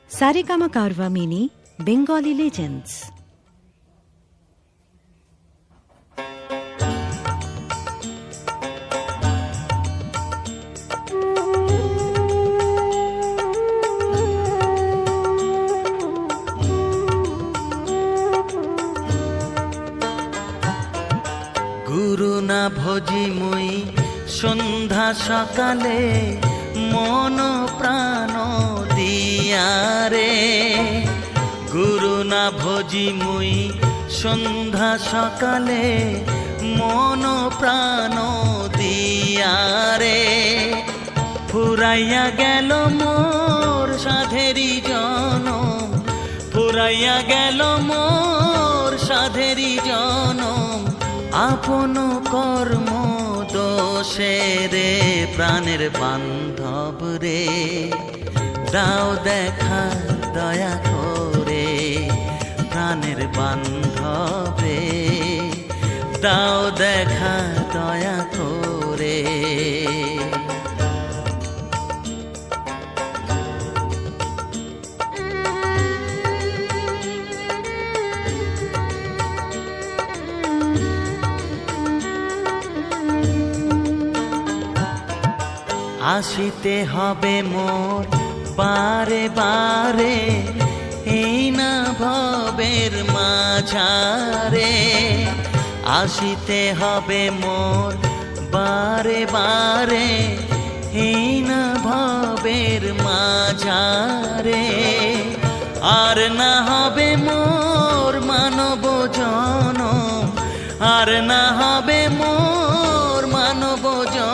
Saregama Carvaan mini Bengali legends. গুরু না ভজি মুই সন্ধ্যা সকালে মন প্রাণ দিয়ারে। গুরু না ভজি মুই সন্ধ্যা সকালে মন প্রাণ দিয়ারে। ফুরাইয়া গেল মোর সাধেরি জনম, ফুরাইয়া গেল মোর সাধেরি জনম। আপন কর্ম দোষে রে প্রাণের বান্ধব রে, দাও দেখা দয়া করে। প্রাণের বান্ধব রে, দাও দেখা দয়া করে। আসিতে হবে মোর বারে বারে, এই না ভবের মাঝারে। আসিতে হবে মোর বারে বারে,